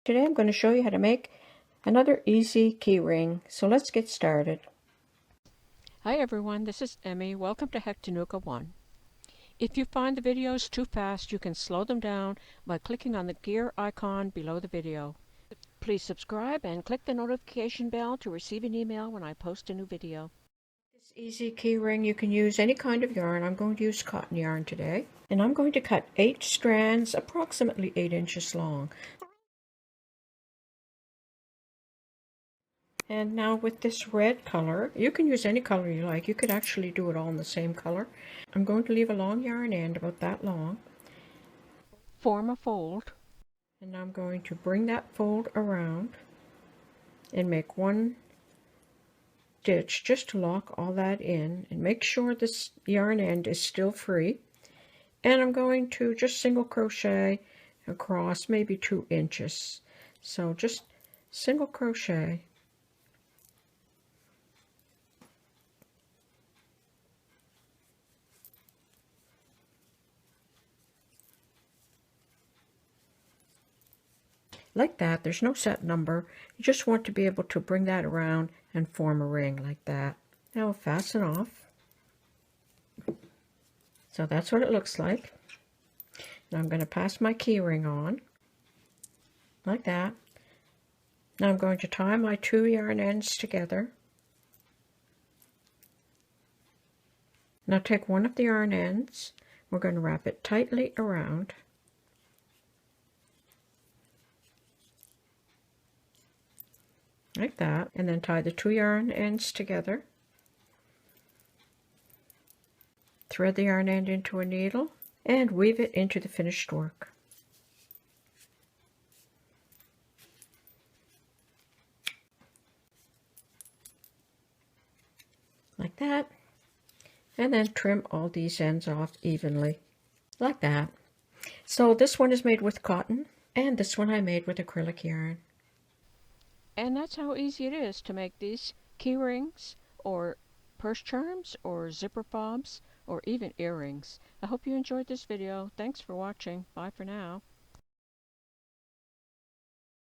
Today I'm going to show you how to make another easy key ring. So let's get started. Hi everyone, this is Emmy. Welcome to Hectanuka 1. If you find the videos too fast, you can slow them down by clicking on the gear icon below the video. Please subscribe and click the notification bell to receive an email when I post a new video. This easy key ring, you can use any kind of yarn. I'm going to use cotton yarn today. And I'm going to cut 8 strands, approximately 8 inches long. And now with this red color, you can use any color you like. You could actually do it all in the same color. I'm going to leave a long yarn end, about that long. Form a fold. And now I'm going to bring that fold around and make one stitch just to lock all that in, and make sure this yarn end is still free. And I'm going to just single crochet across maybe 2 inches. So just single crochet. Like that. There's no set number. You just want to be able to bring that around and form a ring like that. Now we'll fasten off. So that's what it looks like. Now I'm going to pass my key ring on like that. Now I'm going to tie my 2 yarn ends together. Now take one of the yarn ends. We're going to wrap it tightly around. Like that, and then tie the 2 yarn ends together. Thread the yarn end into a needle and weave it into the finished work. Like that. And then trim all these ends off evenly. Like that. So this one is made with cotton, and this one I made with acrylic yarn. And that's how easy it is to make these key rings, or purse charms, or zipper fobs, or even earrings. I hope you enjoyed this video. Thanks for watching. Bye for now.